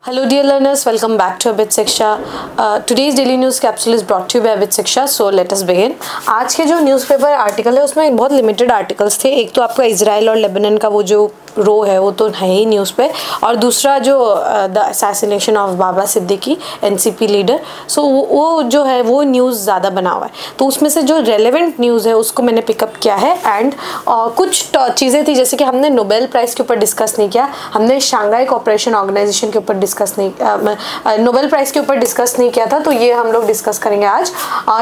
Hello dear learners, welcome back to Abid Shiksha. Today's daily news capsule is brought to you by Abid Shiksha. So let us begin. आज के जो newspaper article है उसमें बहुत limited articles थे. एक तो आपका इजराइल और लेबनान का वो जो रो है वो तो है ही न्यूज़ पे, और दूसरा जो the assassination of Baba Siddique NCP leader, so वो जो है वो न्यूज़ ज़्यादा बना हुआ है. तो उसमें से जो रेलेवेंट न्यूज़ है उसको मैंने पिकअप किया है. एंड कुछ चीज़ें थी जैसे कि हमने नोबेल प्राइज़ के ऊपर डिस्कस नहीं किया, हमने शंघाई कोऑपरेशन ऑर्गेनाइजेशन के ऊपर डिस्कस नहीं, नोबेल प्राइज़ के ऊपर डिस्कस नहीं किया था, तो ये हम लोग डिस्कस करेंगे आज.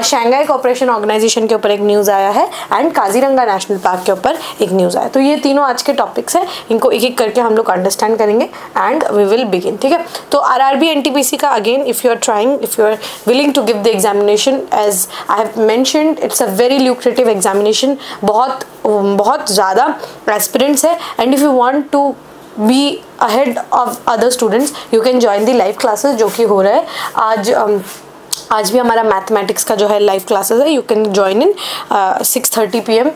शंघाई कोऑपरेशन ऑर्गेनाइजेशन के ऊपर एक न्यूज़ आया है एंड काजीरंगा नेशनल पार्क के ऊपर एक न्यूज़ आया. तो ये तीनों आज के टॉपिक्स हैं, इनको एक एक करके हम लोग अंडरस्टैंड करेंगे एंड वी विल बिगिन. ठीक है, तो आरआरबी एनटीपीसी का again if you are trying, if you are willing to give the examination, as I have mentioned, it's a very lucrative examination. बहुत ज़्यादा एस्पिरेंट्स है and if you want to be ahead of other students you can join the live classes जो कि हो रहा है आज भी हमारा मैथमेटिक्स का जो है लाइव क्लासेस है. You can join in 6:30 PM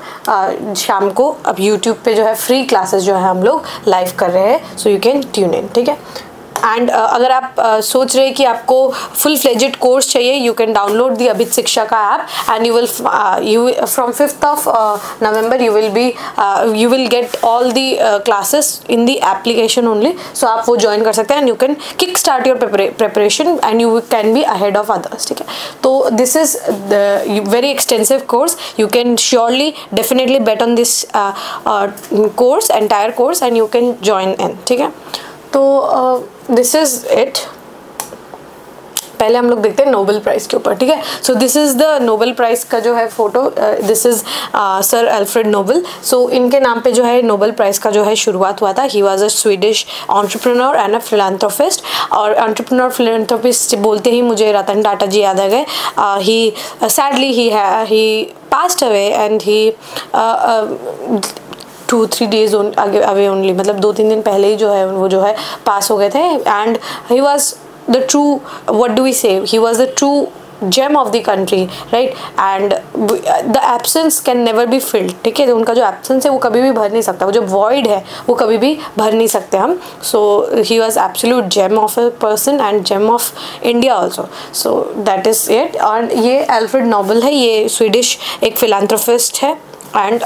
शाम को. अब यूट्यूब पे जो है फ्री क्लासेस जो है हम लोग लाइव कर रहे हैं, so you can tune in. ठीक है, एंड अगर आप सोच रहे हैं कि आपको फुल फ्लेजेड कोर्स चाहिए, you can download the Abhit Shiksha का app and you from 5th of November you will get all the classes in the application only. So आप वो ज्वाइन कर सकते हैं and you can kick start your preparation and you can be ahead of others. ठीक है, तो this is the very extensive course. You can surely definitely bet on this course, entire course, and you can join in. ठीक है, तो this is it. पहले हम लोग देखते हैं नोबेल प्राइज़ के ऊपर. ठीक है, so this is the Nobel prize का जो है photo. This is sir Alfred Nobel. So इनके नाम पे जो है नोबेल प्राइज़ का जो है शुरुआत हुआ था. He was a Swedish entrepreneur and a philanthropist. और एंटरप्रेन्योर फिलांथ्रोपिस्ट बोलते ही मुझे रतन टाटा जी याद आ गए. He sadly he passed away and he 2-3 days away only, मतलब 2-3 दिन पहले ही जो है वो जो है पास हो गए थे. And he was the true, what do we say, he was the true gem of the country, right. And the absence can never be filled. ठीक है, उनका जो एब्सेंस है वो कभी भी भर नहीं सकता, वो जो वॉइड है वो कभी भी भर नहीं सकते हम. So he was absolute gem of a person and gem of India also. So that is it. और ये अल्फ्रेड नोबेल है, ये स्वीडिश एक फिलांथ्रोपिस्ट है and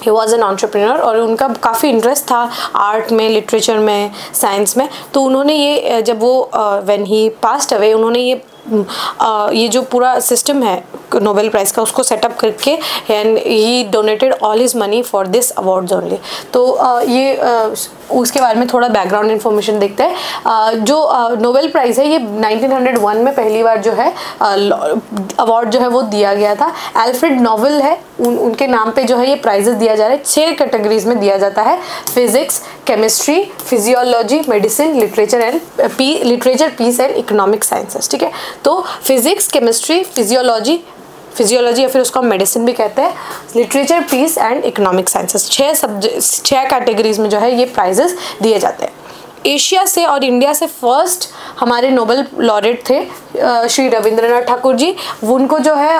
he was an entrepreneur. और उनका काफ़ी इंटरेस्ट था आर्ट में, लिटरेचर में, साइंस में. तो उन्होंने ये जब वो व्हेन ही पास्ड अवे, उन्होंने ये जो पूरा सिस्टम है नोबेल प्राइज़ का उसको सेटअप करके and he donated all his money for this awards only. तो ये उसके बारे में थोड़ा बैकग्राउंड इन्फॉर्मेशन देखते हैं. जो नोबेल प्राइज़ है ये 1901 में पहली बार जो है अवार्ड जो है वो दिया गया था. अल्फ्रेड नोबेल है, उनके नाम पे जो है ये प्राइजेस दिया जा रहा है. 6 कैटेगरीज में दिया जाता है: physics, chemistry, physiology, medicine, literature, peace and economic sciences. ठीक है, तो फिजिक्स, केमिस्ट्री, फिजियोलॉजी या फिर उसको हम मेडिसिन भी कहते हैं, literature, peace and economic sciences, 6 categories में जो है ये प्राइजेस दिए जाते हैं. एशिया से और इंडिया से फर्स्ट हमारे नोबेल लॉरेट थे श्री रविंद्रनाथ ठाकुर जी. उनको जो है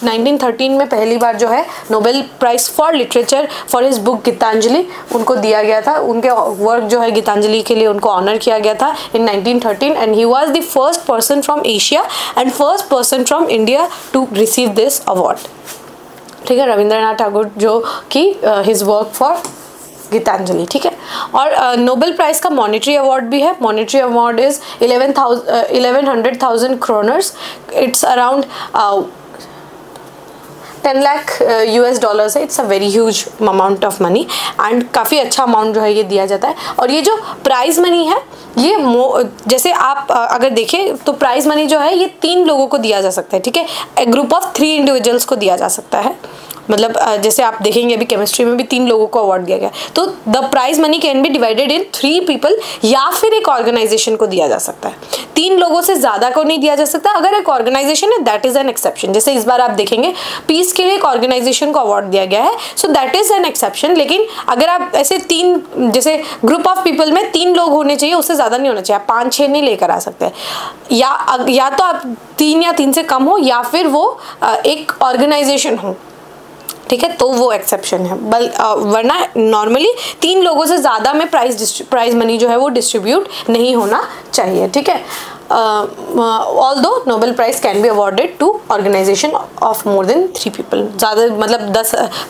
1913 में पहली बार जो है Nobel prize for literature for his book Gitanjali उनको दिया गया था. उनके वर्क जो है गीतांजलि के लिए उनको ऑनर किया गया था in 1913 and he was the first person from Asia and first person from India to receive this award. ठीक है, रविंद्रनाथ ठाकुर जो कि हिज वर्क फॉर गीतांजलि. ठीक है, और नोबेल प्राइज़ का मॉनेटरी अवार्ड भी है. Monetary award is 1100,000 kroners. It's around 10 lakh $US है. It's a very huge amount of money and काफ़ी अच्छा अमाउंट जो है ये दिया जाता है. और ये जो प्राइज़ मनी है ये जैसे आप अगर देखें तो प्राइज़ मनी जो है ये 3 लोगों को दिया जा सकता है. ठीक है, ए ग्रुप ऑफ 3 इंडिविजुअल्स को दिया जा सकता है. मतलब जैसे आप देखेंगे अभी केमिस्ट्री में भी 3 लोगों को अवार्ड दिया गया. तो the prize money can be divided in 3 people या फिर एक ऑर्गेनाइजेशन को दिया जा सकता है. 3 लोगों से ज़्यादा को नहीं दिया जा सकता. अगर एक ऑर्गेनाइजेशन है दैट इज़ एन एक्सेप्शन. जैसे इस बार आप देखेंगे पीस के लिए एक ऑर्गेनाइजेशन को अवार्ड दिया गया है, सो दैट इज़ एन एक्सेप्शन. लेकिन अगर आप ऐसे 3 जैसे ग्रुप ऑफ पीपल में 3 लोग होने चाहिए, उससे ज़्यादा नहीं होना चाहिए. आप 5-6 नहीं लेकर आ सकते. या तो आप 3 या 3 से कम हो या फिर वो एक ऑर्गेनाइजेशन हो. ठीक है, तो वो एक्सेप्शन है। वरना नॉर्मली 3 लोगों से ज़्यादा में प्राइज मनी जो है वो डिस्ट्रीब्यूट नहीं होना चाहिए, ठीक है। although Nobel Prize can be awarded to organization of more than 3 people, ज़्यादा मतलब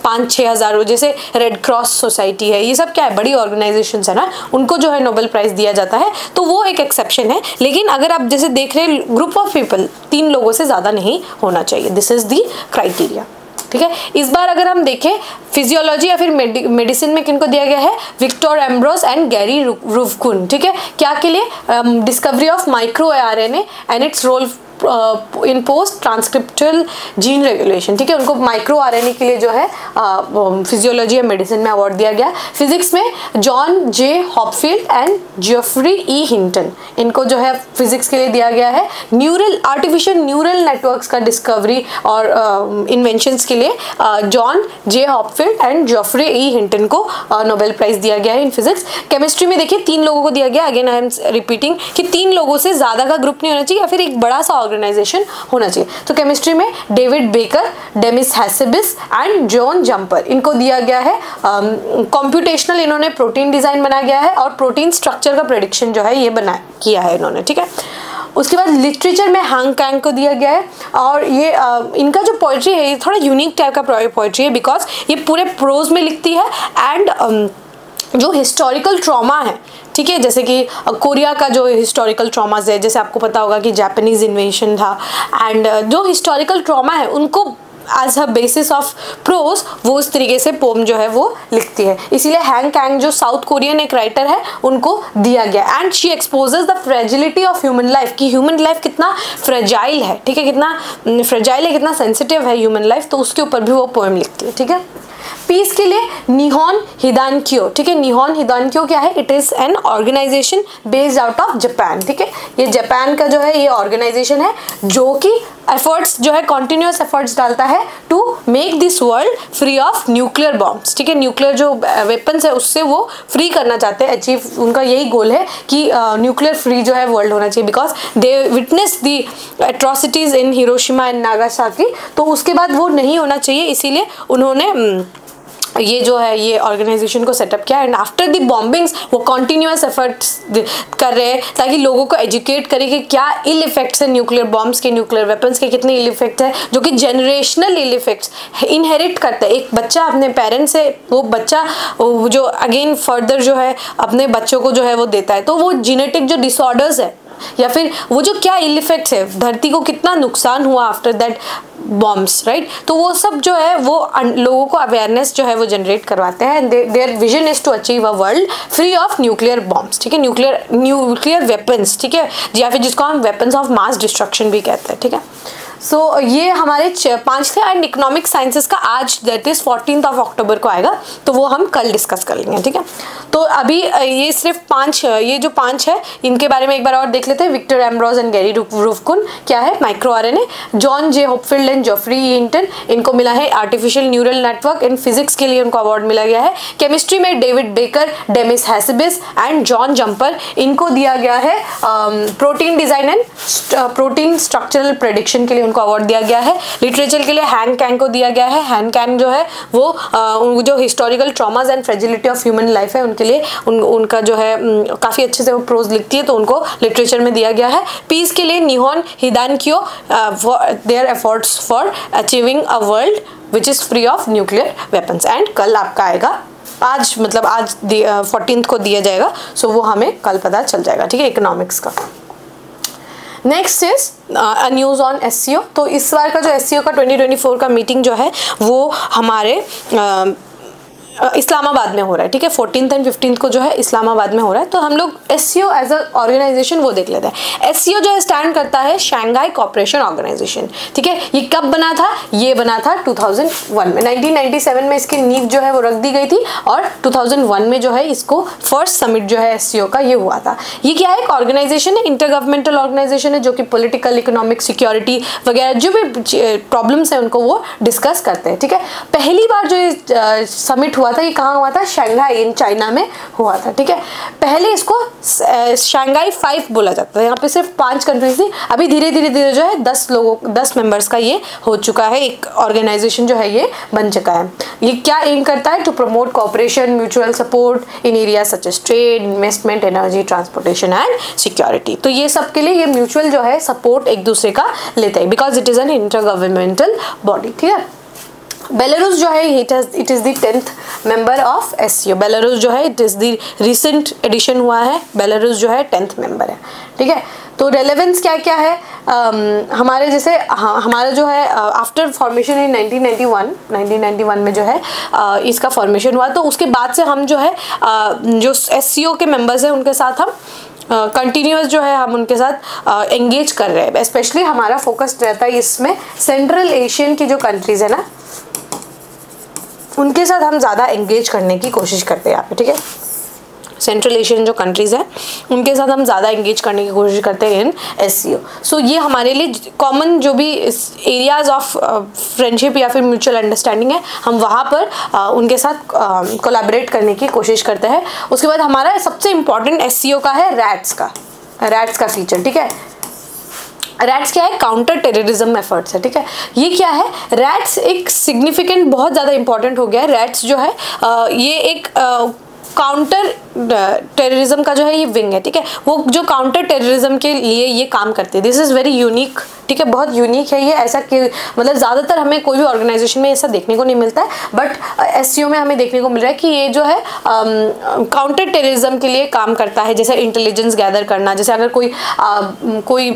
5-6 हज़ार, जैसे रेड क्रॉस सोसाइटी है, ये सब क्या है, बड़ी ऑर्गेनाइजेशंस है ना, उनको जो है नोबेल प्राइज़ दिया जाता है, तो वो एक एक्सेप्शन है। लेकिन अगर आप जैसे देख रहे हैं ग्रुप ऑफ पीपल 3 लोगों से ज़्यादा नहीं होना चाहिए, दिस इज़ दी क्राइटेरिया, ठीक है। इस बार अगर हम देखें फिजियोलॉजी या फिर मेडिसिन में किनको दिया गया है, Victor Ambros and Gary Ruvkun, ठीक है। क्या के लिए, discovery of micro RNA and its role in post transcriptional gene regulation, ठीक है। उनको माइक्रो आरएनए के लिए जो है फिजियोलॉजी या मेडिसिन में अवार्ड दिया गया। फिजिक्स में John J Hopfield and Geoffrey E Hinton, इनको जो है फिजिक्स के लिए दिया गया है। आर्टिफिशियल न्यूरल नेटवर्क्स का डिस्कवरी और इन्वेंशंस के लिए John J Hopfield and Geoffrey E Hinton को नोबेल प्राइज दिया गया है इन फिजिक्स। केमिस्ट्री में देखिए 3 लोगों को दिया गया, अगेन आई एम रिपीटिंग कि 3 लोगों से ज़्यादा का ग्रुप नहीं होना चाहिए या फिर एक बड़ा सा ऑर्गेनाइजेशन होना चाहिए। तो केमिस्ट्री में David Baker, Demis Hassabis and John Jumper, इनको दिया गया है। कंप्यूटेशनल इन्होंने प्रोटीन डिजाइन बनाया गया है और प्रोटीन स्ट्रक्चर का प्रेडिक्शन जो है ये किया है इन्होंने, ठीक है। उसके बाद लिटरेचर में हांग कैंग को दिया गया है और ये इनका जो पोइट्री है ये थोड़ा यूनिक टाइप का पोइट्री है, बिकॉज ये पूरे प्रोज में लिखती है एंड जो हिस्टोरिकल ट्रॉमा है, ठीक है, जैसे कि कोरिया का जो हिस्टोरिकल ट्रॉमाज है, जैसे आपको पता होगा कि जापानीज इन्वेंशन था, एंड जो हिस्टोरिकल ट्रॉमा है उनको as a basis of prose वो उस तरीके से पोम जो है वो लिखती है। इसीलिए हैंग कैंग जो साउथ कोरियन एक राइटर है उनको दिया गया। And she exposes the fragility of human life, कि ह्यूमन लाइफ कितना फ्रेजाइल है, ठीक है, कितना फ्रेजाइल है, कितना सेंसिटिव है ह्यूमन लाइफ, तो उसके ऊपर भी वो पोएम लिखती है, ठीक है। पीस के लिए निहोन हिदानक्यो, ठीक है। निहोन हिदानक्यो क्या है, it is an organisation based out of Japan, ठीक है। ये जापान का जो है ये ऑर्गेनाइजेशन है जो कि एफर्ट्स जो है कॉन्टिन्यूस एफर्ट्स डालता है to make this world free of nuclear bombs, ठीक है। न्यूक्लियर जो वेपन्स है उससे वो फ्री करना चाहते हैं, अचीव उनका यही गोल है कि न्यूक्लियर फ्री जो है वर्ल्ड होना चाहिए, because they witness the atrocities in Hiroshima and Nagasaki, तो उसके बाद वो नहीं होना चाहिए, इसीलिए उन्होंने ये जो है ये ऑर्गेनाइजेशन को सेटअप किया। एंड आफ्टर द बॉम्बिंग्स वो कॉन्टिन्यूस एफर्ट्स कर रहे हैं ताकि लोगों को एजुकेट करें कि क्या इल इफेक्ट्स है न्यूक्लियर बॉम्ब्स के, न्यूक्लियर वेपन्स के कितने इल इफेक्ट्स है, जो कि जनरेशनल इल इफेक्ट्स इनहेरिट करता है। एक बच्चा अपने पेरेंट्स से, वो बच्चा जो अगेन फर्दर जो है अपने बच्चों को जो है वो देता है, तो वो जीनेटिक जो डिसऑर्डर्स है या फिर वो जो क्या इल इफेक्ट्स है, धरती को कितना नुकसान हुआ आफ्टर दैट बॉम्ब्स, राइट, तो वो सब जो है वो लोगों को अवेयरनेस जो है वो जनरेट करवाते हैं। Their vision is to achieve a world free of nuclear bombs, ठीक है, न्यूक्लियर वेपन्स, ठीक है, या फिर जिसको हम वेपन्स ऑफ मास डिस्ट्रक्शन भी कहते हैं, ठीक है। सो ये हमारे 5 थे। एंड इकोनॉमिक साइंसेस का आज दैट इज 14 अक्टूबर को आएगा, तो वो हम कल डिस्कस कर लेंगे, ठीक है। तो अभी ये सिर्फ 5, ये जो 5 है इनके बारे में एक बार और देख लेते हैं। Victor Ambros and Gary Ruvkun क्या है, micro RNA. John J Hopfield and Geoffrey Hinton, इनको मिला है artificial neural network. In physics के लिए उनको अवार्ड मिला गया है। केमिस्ट्री में David Baker, Demis Hassabis and John Jumper, इनको दिया गया है protein design and protein structural prediction के लिए उनको अवार्ड दिया गया है। लिटरेचर के लिए हैंग कैंग को दिया गया है। हैंग कैंग जो है वो जो historical traumas and fragility of human life है उनके लिए उनका जो है काफ़ी अच्छे से वो प्रोज लिखती है, तो उनको लिटरेचर में दिया गया है। पीस के लिए Nihon Hidankyo, their efforts for achieving a world which is free of nuclear weapons. And कल आपका आएगा, आज मतलब आज 14 को दिया जाएगा, सो वो हमें कल पता चल जाएगा, ठीक है, इकोनॉमिक्स का। Next is news on SCO। तो इस बार का जो SCO का 2024 का मीटिंग जो है वो हमारे इस्लामाबाद में हो रहा है, ठीक है। 14 एंड 15 को जो है इस्लामाबाद में हो रहा है। तो हम लोग SCO एज अ ऑर्गेनाइजेशन वो देख लेते हैं। SCO जो है स्टैंड करता है शंघाई कोऑपरेशन ऑर्गेनाइजेशन, ठीक है। ये कब बना था, ये बना था 2001 में। 1997 में इसकी नींव जो है वो रख दी गई थी और 2001 में जो है इसको फर्स्ट समिट जो है SCO का ये हुआ था। ये क्या है, एक ऑर्गेनाइजेशन है, इंटर गवर्नमेंटल ऑर्गेनाइजेशन है, जो कि पॉलिटिकल, इकोनॉमिक, सिक्योरिटी वगैरह जो भी प्रॉब्लम्स है उनको वो डिस्कस करते हैं, ठीक है। पहली बार जो समिट हुआ हुआ था, ये कहाँ हुआ था, शंघाई इन चाइना में हुआ था, ठीक है। पहले इसको शंघाई 5 बोला जाता था, यहाँ पे सिर्फ 5 कंट्रीज थी, अभी धीरे धीरे जो है 10 मेंबर्स का ये हो चुका है, एक ऑर्गेनाइजेशन जो है ये बन चुका है। ये क्या एम करता है, to promote cooperation, mutual support in area such as trade, investment, energy, transportation and security. तो ये सब के लिए ये म्यूचुअल जो है सपोर्ट एक दूसरे का लेता है, because it is an intergovernmental body, ठीक है। बेलारूस जो है it is the 10th member of SCO। Belarus जो है it is the recent addition हुआ है, बेलारूस जो है 10th मेंबर है, ठीक है। तो रेलेवेंस क्या क्या है, हमारे जैसे हमारा जो है आफ्टर फॉर्मेशन इन 1991 में जो है इसका फॉर्मेशन हुआ, तो उसके बाद से हम जो है जो SCO के मेंबर्स हैं उनके साथ हम कंटिन्यूस जो है हम उनके साथ एंगेज कर रहे हैं। स्पेशली हमारा फोकस रहता है इसमें सेंट्रल एशियन की जो कंट्रीज़ है ना, उनके साथ हम ज़्यादा एंगेज करने की कोशिश करते हैं यहाँ पे, ठीक है। सेंट्रल एशियन जो कंट्रीज़ हैं उनके साथ हम ज़्यादा एंगेज करने की कोशिश करते हैं इन SCO। सो ये हमारे लिए कॉमन जो भी एरियाज़ ऑफ फ्रेंडशिप या फिर म्यूचुअल अंडरस्टैंडिंग है, हम वहाँ पर उनके साथ कोलैबोरेट करने की कोशिश करते हैं। उसके बाद हमारा सबसे इम्पॉर्टेंट SCO का है रैट्स का फीचर, ठीक है। रैट्स क्या है, काउंटर टेररिज्म एफर्ट्स है, ठीक है। ये क्या है, रैट्स एक सिग्निफिकेंट बहुत ज़्यादा इंपॉर्टेंट हो गया है। रैट्स जो है ये एक काउंटर टेररिज्म का जो है ये विंग है, ठीक है। वो जो काउंटर टेररिज्म के लिए ये काम करते हैं, दिस इज़ वेरी यूनिक, ठीक है, बहुत यूनिक है ये। ऐसा कि मतलब ज़्यादातर हमें कोई भी ऑर्गेनाइजेशन में ऐसा देखने को नहीं मिलता है, बट SCO में हमें देखने को मिल रहा है कि ये जो है काउंटर टेररिज्म के लिए काम करता है। जैसे इंटेलिजेंस गैदर करना, जैसे अगर कोई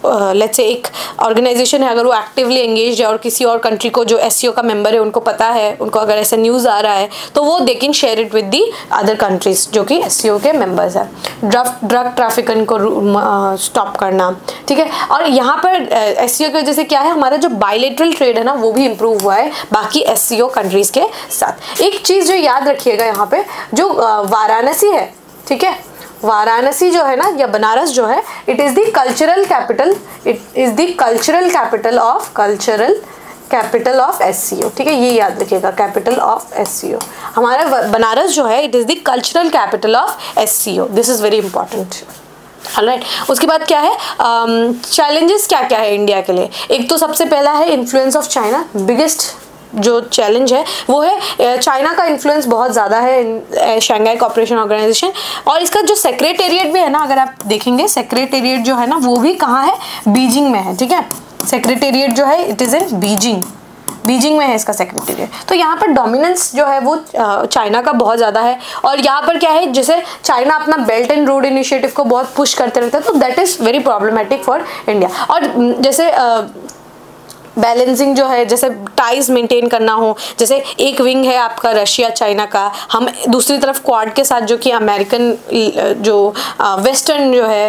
लेट्स से एक ऑर्गेनाइजेशन है, अगर वो एक्टिवली एंगेज है और किसी और कंट्री को जो SCO का मेंबर है उनको पता है, उनको अगर ऐसा न्यूज़ आ रहा है तो वो they can share it with the other countries जो कि SCO के मेंबर्स हैं। ड्रग ट्रैफिकिंग को स्टॉप करना, ठीक है। और यहाँ पर SCO की वजह से क्या है, हमारा जो बायलैटरल ट्रेड है ना वो भी इम्प्रूव हुआ है बाकी SCO कंट्रीज़ के साथ। एक चीज़ जो याद रखिएगा यहाँ पे, जो वाराणसी है, ठीक है, वाराणसी जो है ना या बनारस जो है, it is the cultural capital of SCO, ठीक है। ये याद रखिएगा, कैपिटल ऑफ SCO हमारा बनारस जो है it is the cultural capital of SCO। This is very important, alright. उसके बाद क्या है, चैलेंजेस क्या क्या है इंडिया के लिए। एक तो सबसे पहला है इन्फ्लुएंस ऑफ चाइना। बिगेस्ट जो चैलेंज है वो है चाइना का इन्फ्लुएंस बहुत ज़्यादा है शंघाई कोऑपरेशन ऑर्गेनाइजेशन। और इसका जो सेक्रेटेरिएट भी है ना, अगर आप देखेंगे सेक्रेटेरिएट जो है ना वो भी कहाँ है, बीजिंग में है, ठीक है। सेक्रेटेरिएट जो है इट इज़ इन बीजिंग में है इसका सेक्रेटेरिएट। तो यहाँ पर डोमिनेंस जो है वो चाइना का बहुत ज़्यादा है। और यहाँ पर क्या है, जैसे चाइना अपना बेल्ट एंड रोड इनिशिएटिव को बहुत पुश करते रहता है, तो that is very problematic for India. और जैसे बैलेंसिंग जो है, जैसे टाइज मेंटेन करना हो, जैसे एक विंग है आपका रशिया चाइना का, हम दूसरी तरफ क्वाड के साथ जो कि अमेरिकन जो वेस्टर्न जो है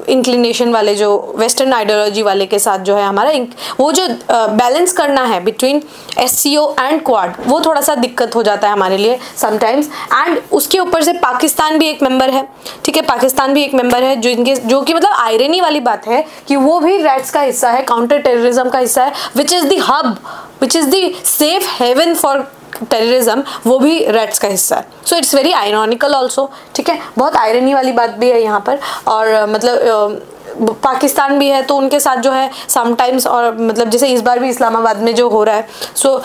इंक्लिनेशन वाले जो वेस्टर्न आइडियोलॉजी वाले के साथ जो है हमारा वो जो बैलेंस करना है बिटवीन SCO एंड क्वाड, वो थोड़ा सा दिक्कत हो जाता है हमारे लिए समटाइम्स। एंड उसके ऊपर से पाकिस्तान भी एक मेंबर है, ठीक है, पाकिस्तान भी एक मेंबर है जो कि मतलब आयरनी वाली बात है कि वो भी रैट्स का हिस्सा है, काउंटर टेररिज्म का हिस्सा है, which is the hub, which is the safe haven for terrorism, वो भी रैट्स का हिस्सा है। So it's very ironical also, ठीक है, बहुत आयरनी वाली बात भी है यहाँ पर। और मतलब पाकिस्तान भी है तो उनके साथ जो है समटाइम्स, और मतलब जैसे इस बार भी इस्लामाबाद में जो हो रहा है, so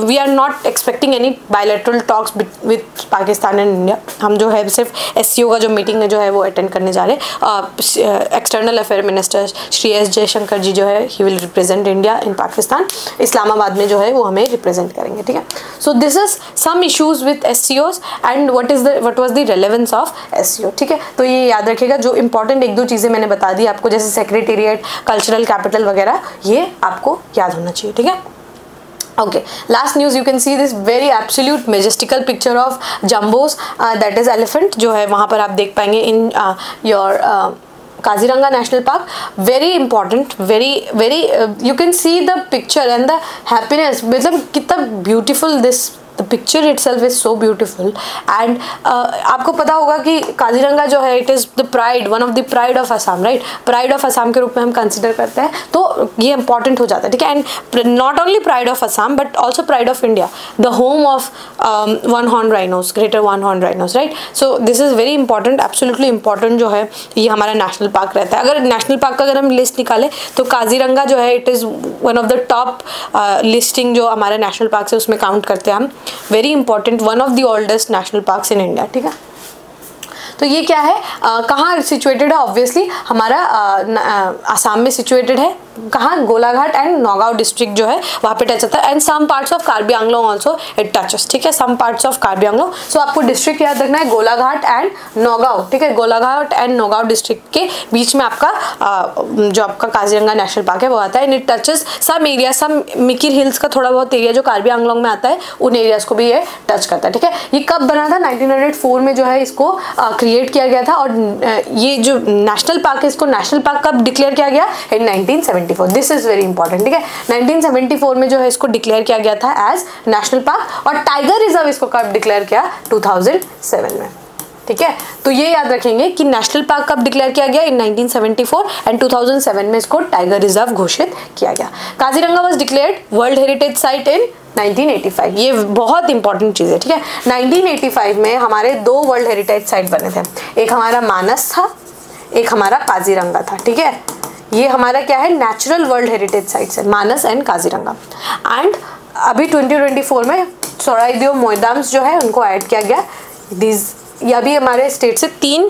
we are not expecting any bilateral talks with Pakistan and India. हम जो है सिर्फ SCO का जो मीटिंग है जो है वो अटेंड करने जा रहे हैं। External affair minister Shri S Jaishankar ji जो है he will represent India in Pakistan, Islamabad में जो है वो हमें रिप्रेजेंट करेंगे, ठीक है। So this is some issues with SCOs and what was the relevance of SCO, ठीक है। तो ये याद रखिएगा, जो इंपॉर्टेंट एक दो चीज़ें मैंने बता दी आपको, जैसे सेक्रेटेरिएट, कल्चरल कैपिटल वगैरह, ये आपको याद होना चाहिए, ठीक है। Okay, last news, you can see this very absolute majestical picture of jumbos, that is elephant जो है वहाँ पर आप देख पाएंगे in your Kaziranga national park. Very important, very you can see the picture and the happiness, मतलब कितना beautiful this the picture itself is so beautiful and आपको पता होगा कि काजीरंगा जो है it is the pride, one of the pride of Assam, right, pride of Assam के रूप में हम कंसिडर करते हैं, तो ये इंपॉर्टेंट हो जाता है, ठीक है। And not only pride of Assam but also pride of India, the home of one horn rhinos, greater one horn rhinos, right. So this is very important, absolutely important जो है ये हमारा नेशनल पार्क रहता है। अगर नेशनल पार्क का अगर हम लिस्ट निकालें तो काजीरंगा जो है it is one of the top listing जो हमारे नेशनल पार्क है उसमें काउंट करते हैं हम। Very important, one of the oldest national parks in India, ठीक है। तो ये क्या है, कहाँ सिचुएटेड है, ऑब्वियसली हमारा आसाम में सिचुएटेड है, कहाँ, गोलाघाट एंड नौगांव डिस्ट्रिक्ट जो है वहाँ पे टच होता है, and some parts of Karbi Anglong also it touches, ठीक है, some parts of Karbi Anglong. So आपको डिस्ट्रिक्ट याद रखना है गोलाघाट एंड नौगांव, ठीक है, गोलाघाट एंड नौगांव डिस्ट्रिक्ट के बीच में आपका जो आपका काजीरंगा नेशनल पार्क है वो आता है, and it touches some area, some Mikir hills का थोड़ा बहुत एरिया जो कार्बी आंगलोंग में आता है उन एरियाज को भी ये टच करता है, ठीक है। ये कब बना था, 1904 में जो है इसको क्रिएट किया गया था, और ये जो नेशनल पार्क है इसको नेशनल पार्क कब डिक्लेयर किया गया, इन 1974। दिस इज वेरी इंपॉर्टेंट, ठीक है। 1974 में जो है इसको डिक्लेयर किया गया था एज नेशनल पार्क, और टाइगर रिजर्व इसको कब डिक्लेयर किया, 2007 में, ठीक है। तो ये याद रखेंगे कि नेशनल पार्क कब डिक्लेयर किया गया, इन 1974, एंड 2007 में इसको टाइगर रिजर्व घोषित किया गया। Kaziranga was declared world heritage site in 1985, ये बहुत इंपॉर्टेंट चीज़ है, ठीक है। 1985 में हमारे 2 वर्ल्ड हेरिटेज साइट बने थे, एक हमारा मानस था, एक हमारा काजीरंगा था, ठीक है। ये हमारा क्या है, नेचुरल वर्ल्ड हेरिटेज साइट्स है, मानस एंड काजीरंगा। एंड अभी 2024 में सोराइदेव मोइदाम्स जो है उनको ऐड किया गया। ये अभी हमारे स्टेट से 3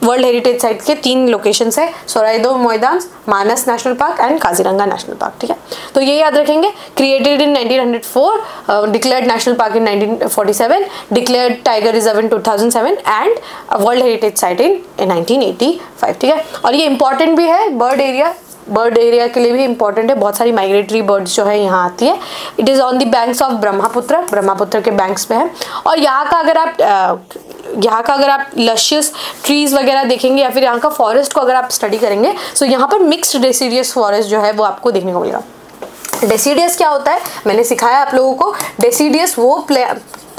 वर्ल्ड हेरिटेज साइट के 3 लोकेशंस है, Charaideo Moidams, Manas national park and Kaziranga national park, ठीक है। तो ये याद रखेंगे, created in 1904, declared national park in 1947, declared tiger reserve in 2007 and world heritage site in 1985, ठीक है। और ये इंपॉर्टेंट भी है, बर्ड एरिया के लिए भी इंपॉर्टेंट है, बहुत सारी माइग्रेटरी बर्ड्स जो है यहाँ आती है। It is on the banks of Brahmaputra के बैंक्स पे है। और यहाँ का अगर आप लशियस ट्रीज वगैरह देखेंगे या फिर यहाँ का फॉरेस्ट को अगर आप स्टडी करेंगे, सो यहाँ पर मिक्स्ड डेसिडियस फॉरेस्ट जो है वो आपको देखने को मिलेगा। डेसिडियस क्या होता है, मैंने सिखाया आप लोगों को। डेसिडियस वो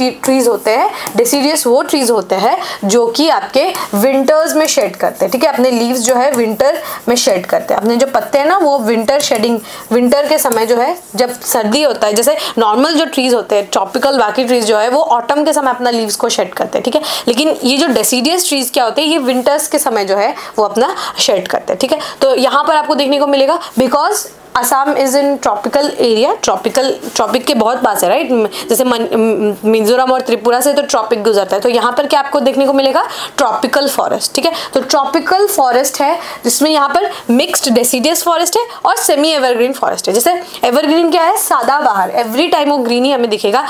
ट्रीज होते हैं, डेसिडियस वो ट्रीज होते हैं जो कि आपके विंटर्स में शेड करते हैं, ठीक है, अपने लीव्स जो है विंटर में शेड करते हैं, अपने जो पत्ते हैं ना वो विंटर शेडिंग, विंटर के समय जो है जब सर्दी होता है, जैसे नॉर्मल जो ट्रीज होते हैं ट्रॉपिकल बाकी ट्रीज जो है वो ऑटम के समय अपना लीव्स को शेड करते हैं, ठीक है। लेकिन ये जो डेसिडियस ट्रीज क्या होते हैं, ये विंटर्स के समय जो है वो अपना शेड करते हैं, ठीक है। तो यहाँ पर आपको देखने को मिलेगा, because Assam is in tropical area, tropic के बहुत पास है, राइट। जैसे मिजोरम और त्रिपुरा से तो ट्रॉपिक गुजरता है, तो यहाँ पर क्या आपको देखने को मिलेगा, ट्रॉपिकल फॉरेस्ट, ठीक है। तो ट्रॉपिकल फॉरेस्ट है जिसमें यहाँ पर मिक्स्ड डेसिडियस फॉरेस्ट है और सेमी एवरग्रीन फॉरेस्ट है। जैसे एवरग्रीन क्या है, सदाबहार, एवरी टाइम वो ग्रीन ही हमें दिखेगा,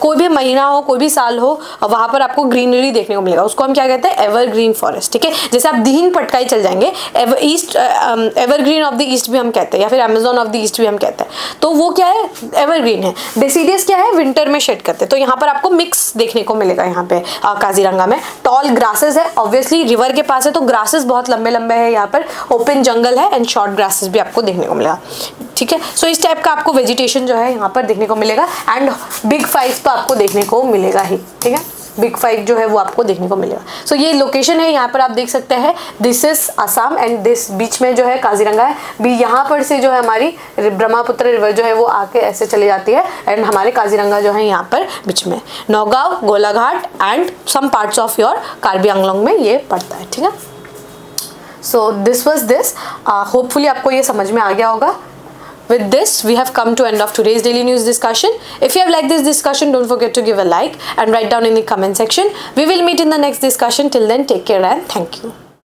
कोई भी महीना हो, कोई भी साल हो, वहाँ पर आपको ग्रीनरी देखने को मिलेगा, उसको हम क्या कहते हैं, एवरग्रीन फॉरेस्ट, ठीक है। जैसे आप दीन पटकाई चल जाएंगे, एवरग्रीन ऑफ द ईस्ट भी हम कहते हैं, या फिर अमेज़न ऑफ द ईस्ट भी हम कहते हैं, तो वो क्या है, एवरग्रीन है। डेसिडियस क्या है, विंटर में शेड करते हैं। तो यहाँ पर आपको मिक्स देखने को मिलेगा। यहाँ पे काजीरंगा में टॉल ग्रासेस है, ऑब्वियसली रिवर के पास है तो ग्रासेस बहुत लंबे लंबे है, यहाँ पर ओपन जंगल है एंड शॉर्ट ग्रासेस भी आपको देखने को मिलेगा, ठीक है। सो इस टाइप का आपको वेजिटेशन जो है यहाँ पर देखने को मिलेगा, एंड बिग 5 तो आपको देखने को मिलेगा ही, ठीक है, बिग 5 जो है वो आपको देखने को मिलेगा। सो ये लोकेशन है, यहाँ पर आप देख सकते हैं, this is Assam and this बीच में जो है काजीरंगा है, भी यहाँ पर से जो है हमारी ब्रह्मपुत्र रिवर जो है वो आके ऐसे चली जाती है, एंड हमारे काजीरंगा जो है यहाँ पर बीच में Nagaon, Golaghat and some parts of your Karbi Anglong में ये पड़ता है, ठीक है। So this was this, hopefully आपको ये समझ में आ गया होगा। With this, we have come to end of today's daily news discussion. If you have liked this discussion, don't forget to give a like and write down in the comment section. We will meet in the next discussion. Till then, take care and thank you.